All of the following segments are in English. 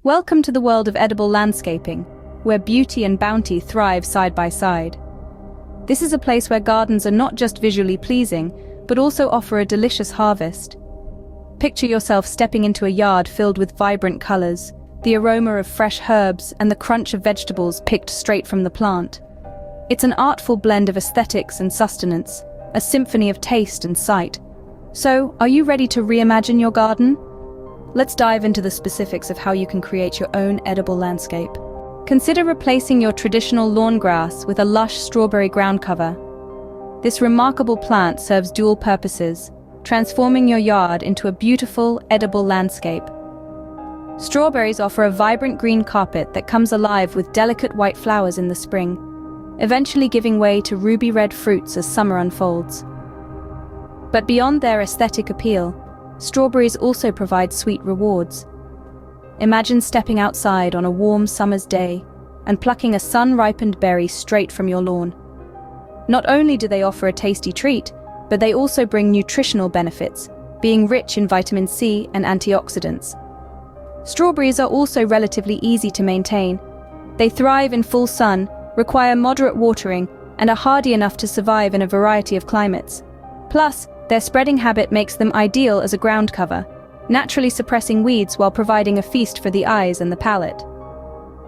Welcome to the world of edible landscaping, where beauty and bounty thrive side by side. This is a place where gardens are not just visually pleasing, but also offer a delicious harvest. Picture yourself stepping into a yard filled with vibrant colors, the aroma of fresh herbs and the crunch of vegetables picked straight from the plant. It's an artful blend of aesthetics and sustenance, a symphony of taste and sight. So, are you ready to reimagine your garden? Let's dive into the specifics of how you can create your own edible landscape. Consider replacing your traditional lawn grass with a lush strawberry ground cover. This remarkable plant serves dual purposes, transforming your yard into a beautiful, edible landscape. Strawberries offer a vibrant green carpet that comes alive with delicate white flowers in the spring, eventually giving way to ruby red fruits as summer unfolds. But beyond their aesthetic appeal, strawberries also provide sweet rewards. Imagine stepping outside on a warm summer's day and plucking a sun-ripened berry straight from your lawn. Not only do they offer a tasty treat, but they also bring nutritional benefits, being rich in vitamin C and antioxidants. Strawberries are also relatively easy to maintain. They thrive in full sun, require moderate watering, and are hardy enough to survive in a variety of climates. Plus, their spreading habit makes them ideal as a ground cover, naturally suppressing weeds while providing a feast for the eyes and the palate.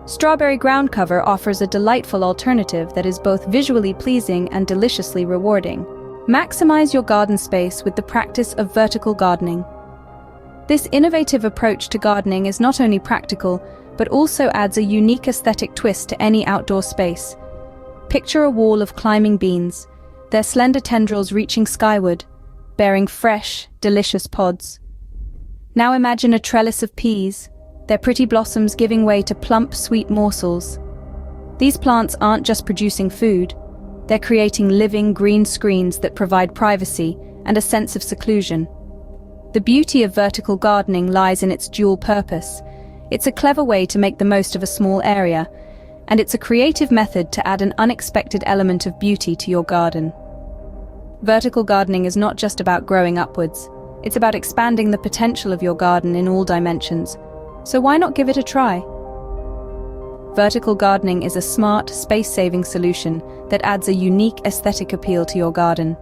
Strawberry ground cover offers a delightful alternative that is both visually pleasing and deliciously rewarding. Maximize your garden space with the practice of vertical gardening. This innovative approach to gardening is not only practical, but also adds a unique aesthetic twist to any outdoor space. Picture a wall of climbing beans, their slender tendrils reaching skyward, bearing fresh, delicious pods. Now imagine a trellis of peas, their pretty blossoms giving way to plump, sweet morsels. These plants aren't just producing food, they're creating living, green screens that provide privacy and a sense of seclusion. The beauty of vertical gardening lies in its dual purpose. It's a clever way to make the most of a small area, and it's a creative method to add an unexpected element of beauty to your garden. Vertical gardening is not just about growing upwards, it's about expanding the potential of your garden in all dimensions. So why not give it a try? Vertical gardening is a smart, space-saving solution that adds a unique aesthetic appeal to your garden.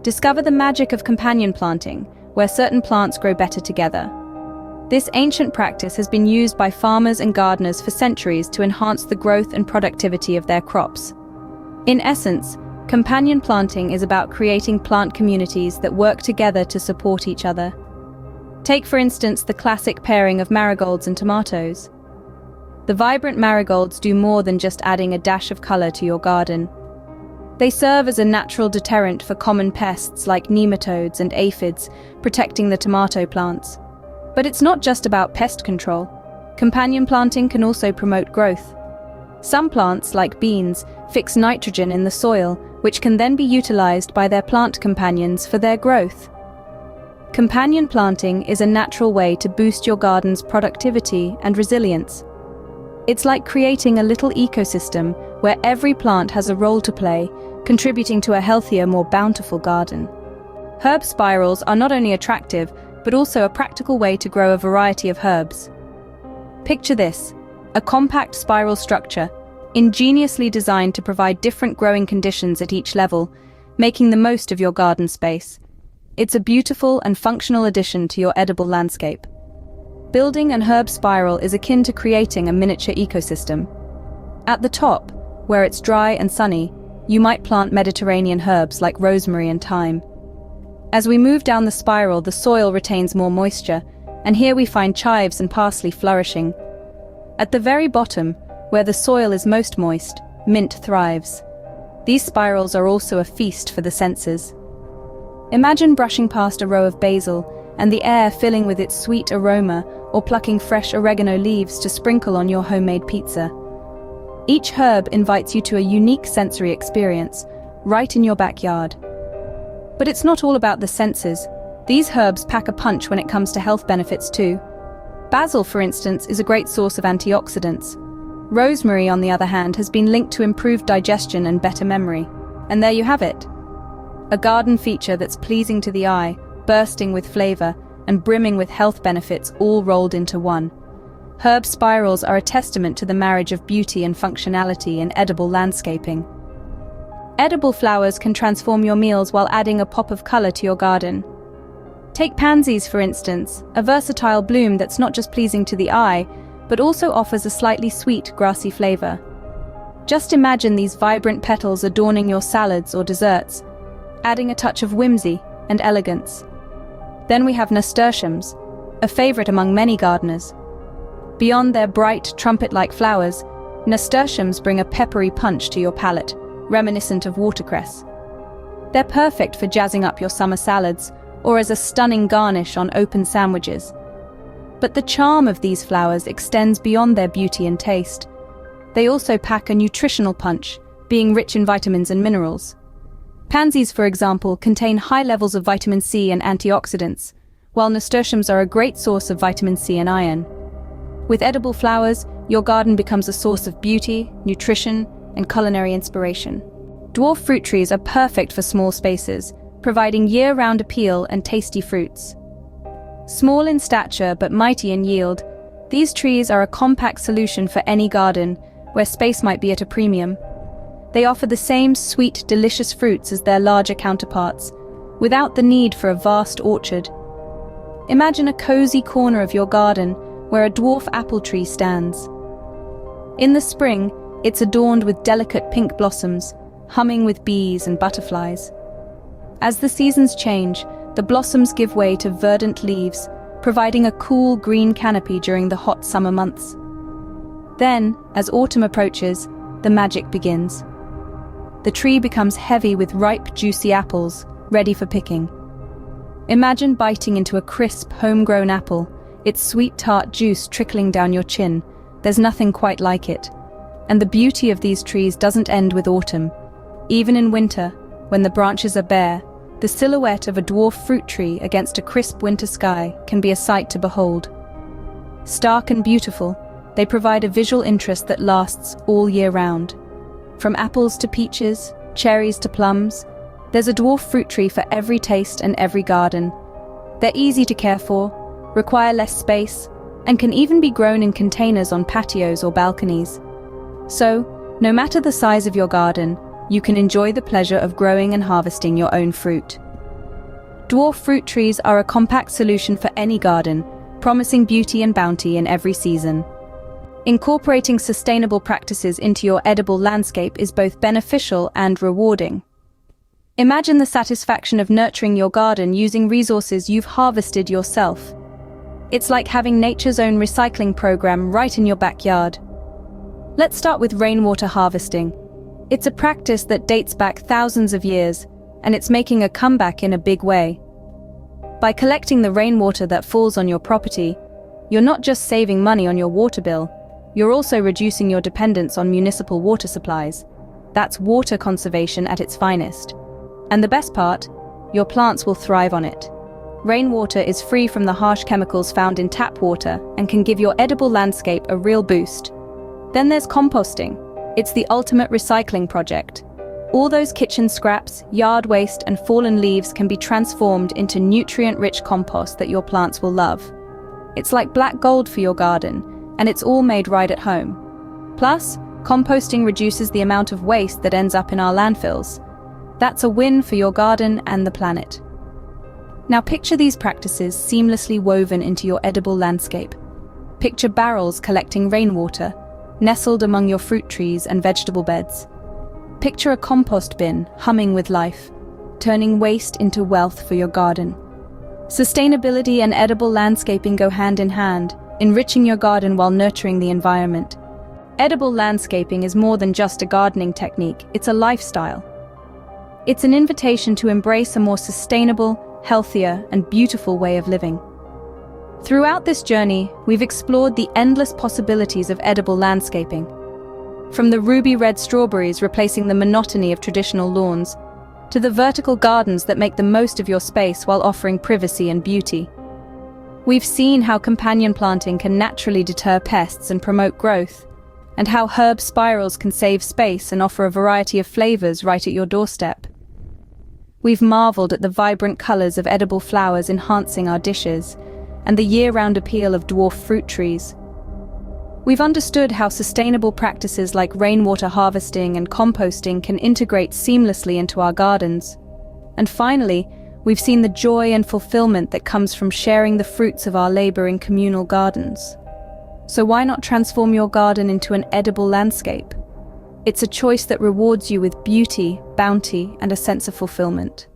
Discover the magic of companion planting, where certain plants grow better together. This ancient practice has been used by farmers and gardeners for centuries to enhance the growth and productivity of their crops. In essence, companion planting is about creating plant communities that work together to support each other. Take, for instance, the classic pairing of marigolds and tomatoes. The vibrant marigolds do more than just adding a dash of color to your garden. They serve as a natural deterrent for common pests like nematodes and aphids, protecting the tomato plants. But it's not just about pest control. Companion planting can also promote growth. Some plants, like beans, fix nitrogen in the soil, which can then be utilized by their plant companions for their growth. Companion planting is a natural way to boost your garden's productivity and resilience. It's like creating a little ecosystem where every plant has a role to play, contributing to a healthier, more bountiful garden. Herb spirals are not only attractive, but also a practical way to grow a variety of herbs. Picture this, a compact spiral structure, ingeniously designed to provide different growing conditions at each level, making the most of your garden space. It's a beautiful and functional addition to your edible landscape. Building an herb spiral is akin to creating a miniature ecosystem. At the top, where it's dry and sunny, you might plant Mediterranean herbs like rosemary and thyme. As we move down the spiral, the soil retains more moisture, and here we find chives and parsley flourishing. At the very bottom, where the soil is most moist, mint thrives. These spirals are also a feast for the senses. Imagine brushing past a row of basil, and the air filling with its sweet aroma, or plucking fresh oregano leaves to sprinkle on your homemade pizza. Each herb invites you to a unique sensory experience, right in your backyard. But it's not all about the senses. These herbs pack a punch when it comes to health benefits too. Basil, for instance, is a great source of antioxidants. Rosemary, on the other hand, has been linked to improved digestion and better memory. And there you have it. A garden feature that's pleasing to the eye, bursting with flavor, and brimming with health benefits all rolled into one. Herb spirals are a testament to the marriage of beauty and functionality in edible landscaping. Edible flowers can transform your meals while adding a pop of color to your garden. Take pansies, for instance, a versatile bloom that's not just pleasing to the eye, but also offers a slightly sweet, grassy flavor. Just imagine these vibrant petals adorning your salads or desserts, adding a touch of whimsy and elegance. Then we have nasturtiums, a favorite among many gardeners. Beyond their bright, trumpet-like flowers, nasturtiums bring a peppery punch to your palate, reminiscent of watercress. They're perfect for jazzing up your summer salads or as a stunning garnish on open sandwiches. But the charm of these flowers extends beyond their beauty and taste. They also pack a nutritional punch, being rich in vitamins and minerals. Pansies, for example, contain high levels of vitamin C and antioxidants, while nasturtiums are a great source of vitamin C and iron. With edible flowers, your garden becomes a source of beauty, nutrition, and culinary inspiration. Dwarf fruit trees are perfect for small spaces, providing year-round appeal and tasty fruits. Small in stature but mighty in yield, these trees are a compact solution for any garden where space might be at a premium. They offer the same sweet, delicious fruits as their larger counterparts, without the need for a vast orchard. Imagine a cozy corner of your garden where a dwarf apple tree stands. In the spring, it's adorned with delicate pink blossoms, humming with bees and butterflies. As the seasons change, the blossoms give way to verdant leaves, providing a cool green canopy during the hot summer months. Then, as autumn approaches, the magic begins. The tree becomes heavy with ripe, juicy apples, ready for picking. Imagine biting into a crisp, homegrown apple, its sweet, tart juice trickling down your chin. There's nothing quite like it. And the beauty of these trees doesn't end with autumn. Even in winter, when the branches are bare, the silhouette of a dwarf fruit tree against a crisp winter sky can be a sight to behold. Stark and beautiful, they provide a visual interest that lasts all year round. From apples to peaches, cherries to plums, there's a dwarf fruit tree for every taste and every garden. They're easy to care for, require less space, and can even be grown in containers on patios or balconies. So, no matter the size of your garden, you can enjoy the pleasure of growing and harvesting your own fruit. Dwarf fruit trees are a compact solution for any garden, promising beauty and bounty in every season. Incorporating sustainable practices into your edible landscape is both beneficial and rewarding. Imagine the satisfaction of nurturing your garden using resources you've harvested yourself. It's like having nature's own recycling program right in your backyard. Let's start with rainwater harvesting. It's a practice that dates back thousands of years, and it's making a comeback in a big way. By collecting the rainwater that falls on your property, you're not just saving money on your water bill, you're also reducing your dependence on municipal water supplies. That's water conservation at its finest. And the best part, your plants will thrive on it. Rainwater is free from the harsh chemicals found in tap water and can give your edible landscape a real boost. Then there's composting. It's the ultimate recycling project. All those kitchen scraps, yard waste, and fallen leaves can be transformed into nutrient-rich compost that your plants will love. It's like black gold for your garden, and it's all made right at home. Plus, composting reduces the amount of waste that ends up in our landfills. That's a win for your garden and the planet. Now picture these practices seamlessly woven into your edible landscape. Picture barrels collecting rainwater, nestled among your fruit trees and vegetable beds. Picture a compost bin humming with life, turning waste into wealth for your garden. Sustainability and edible landscaping go hand in hand, enriching your garden while nurturing the environment. Edible landscaping is more than just a gardening technique, it's a lifestyle. It's an invitation to embrace a more sustainable, healthier, and beautiful way of living. Throughout this journey, we've explored the endless possibilities of edible landscaping. From the ruby red strawberries replacing the monotony of traditional lawns, to the vertical gardens that make the most of your space while offering privacy and beauty. We've seen how companion planting can naturally deter pests and promote growth, and how herb spirals can save space and offer a variety of flavors right at your doorstep. We've marveled at the vibrant colors of edible flowers enhancing our dishes, and the year-round appeal of dwarf fruit trees. We've understood how sustainable practices like rainwater harvesting and composting can integrate seamlessly into our gardens. And finally, we've seen the joy and fulfillment that comes from sharing the fruits of our labor in communal gardens. So why not transform your garden into an edible landscape? It's a choice that rewards you with beauty, bounty, and a sense of fulfillment.